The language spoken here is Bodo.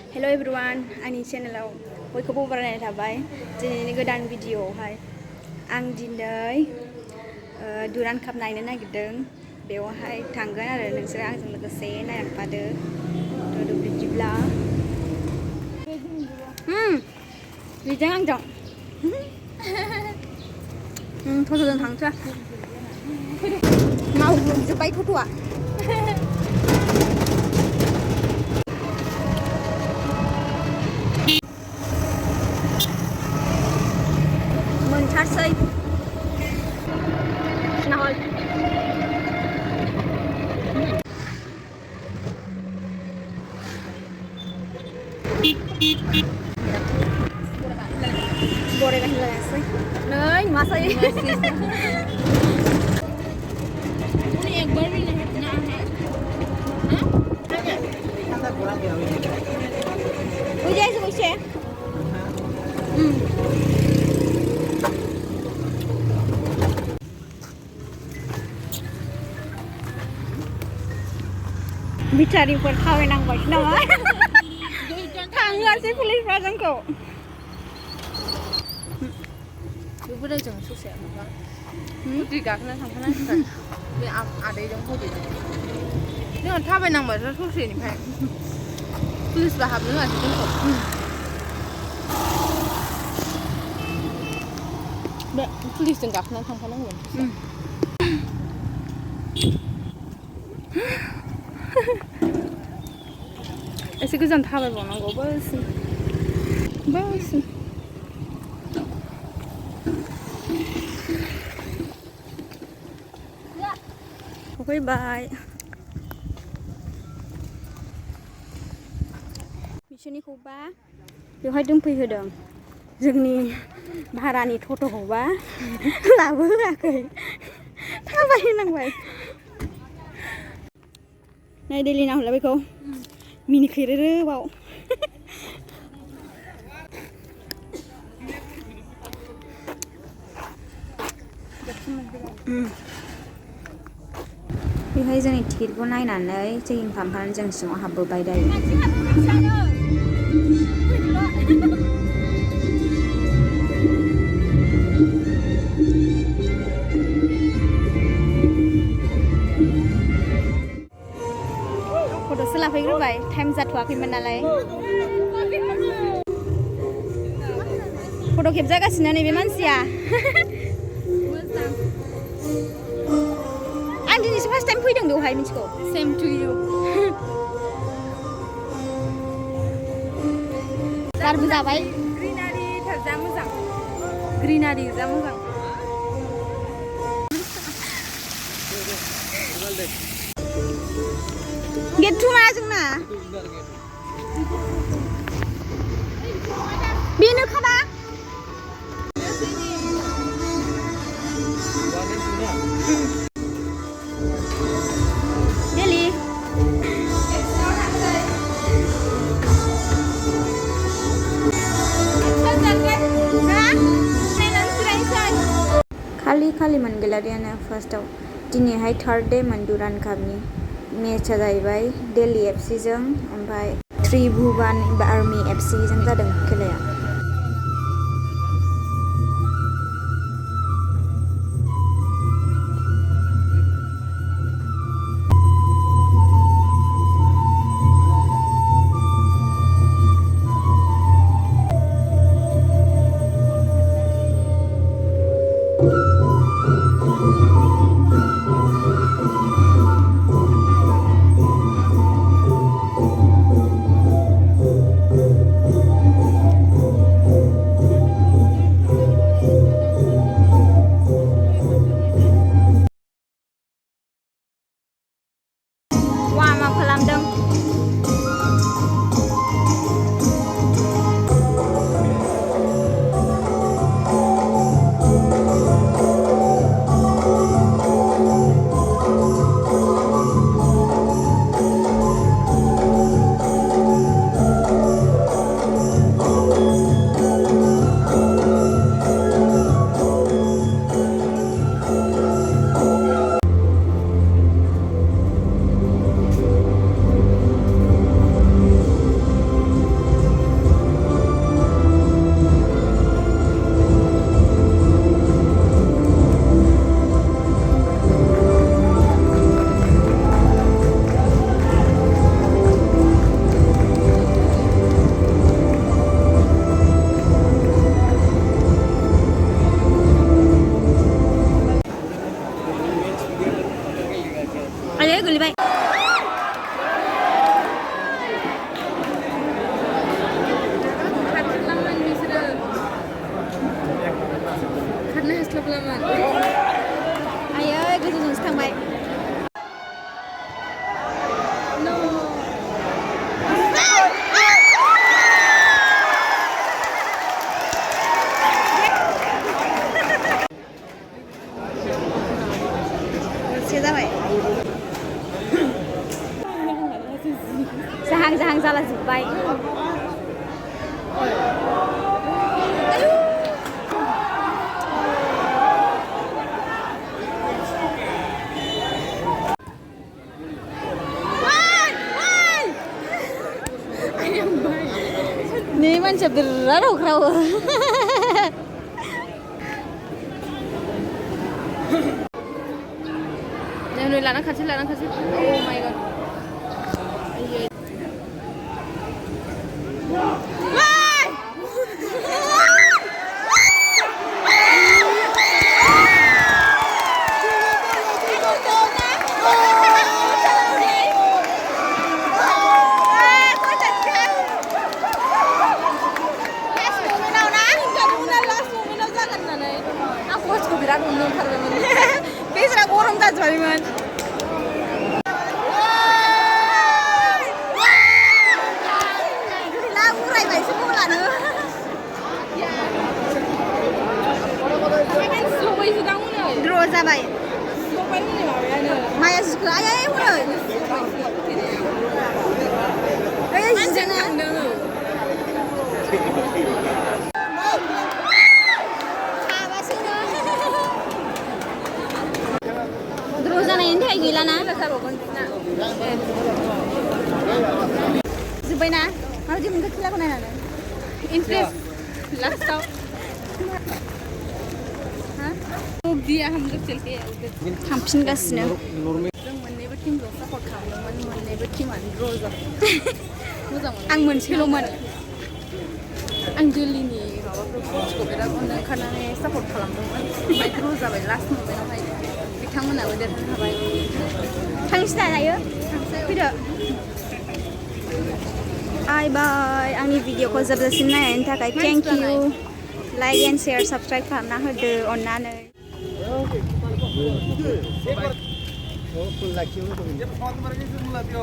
हेल' एभ्रिवान आंनि चेनेलाव बयखौबो बरायनाय थाबाय दिनैनि गोदान भिडिअ'आवहाय आं दिनै दुरान्ड काप नायनो नागिरदों बेवहाय थांगोन आरो नोंसोर आंजों लोगोसे नायलांफादो थ' बिदिब्ला बिजों आंजों थ'थ'जों थांसै मावग्लुंजोब्बाय थ'थ'आ मोनथारसै नाहल बरायगासिनो लायासै नै नुवासै उजायसो बैसे बिचारिफोर थाबायनांबायसो नामा थाङोआसै पुलिसफ्रा जोंखौ बोरायजों ससे माबा दै गाखोना थांफानांसिगोन बे आदैजों हदैजों जोंहा थाबायनांबायसो ससेनिफ्राय पुलिसबा हाबनो होआसै जोंखौ बे पुलिसजों गाखोना थांफानांगोन एसे गोजान थाबायबावनांगौ बैसिम फैबाय बिसोरनिखौबा बेवहाय दोनफैहोदों जोंनि भारानि टट'खौबा लाबोहोआखै थाबायहोनांबाय नाय दैलि नाहरलाय बेखौ मिनिखैरोरो बाव बेहाय जोंनि टिकेटखौ नायनानै चेकिं खालामनानै जों सिङाव हाबबोबाय दायो फट'सो लाफैग्रोबाय टाइम जाथ'वाखैमोन नालाय फट' खेबजागासिनो नैबे मानसिया आं दिनैसो फार्स्ट टाइम फैदों बेवहाय मिथिगौ सेम टु इउ बारबो जाबाय ग्रिनारि जा मोजां ग्रिनारि जा मोजां गेट टु मा जोंना बेनो खाबा देलि खालिमोन गेलारियानो फार्स्टआव दिनैहाय थार्ड डे मोन दुरान्ड कापनि मेचआ जाहैबाय दिल्ली एफसिजों ओमफ्राय त्रिभुवन आर्मी एफसिजों जादों खेलाया Selamat. Ayo गोजौजोंसो थांबाय No. से जाबाय जाहां जाहां जाला जोब्बाय Ini मानसिया बिराद हख्रावो Jangan lana kecil. Oh my god. Aku harus bilang untung karena बेसरा गरम जाजोबायमोन गैला उरायबायसो बलानो slow juga udah. द्र जाबाय Slow ini mabayano. माया जिखो आय आय हनै ओइ जिजोंनो थाबासोनो द्र जानायनि थाखाय गैलाना जोब्बायना माबायदि मोनखो खेलाखौ नायनानै Interest. Last stop. Dia hampir kecil kayak. थांफिनगासिनो जों मोननैबो टीमखौ सापर्ट खालामदोंमोन मोननैबो टीमानो ड्र' जाबाय मोजां मोनो आं मोनसेल'मोन आं दिल्लीनि माबाफोर कचखौ बिराद अननो ओंखारनानै सापर्ट खालामदोंमोन ओमफ्राय ड्र' जाबाय लास्ट मुमेन्टआवहाय बिथांमोनाबो देरहानो हाबाय थांसै दायो फैदो बाय बाय आंनि भिडिअखौ जोबजासिम नायनायनि थाखाय thank you like and share subscribe खालामना होदो अननानै Dia pesawat kemarin itu mulai dia.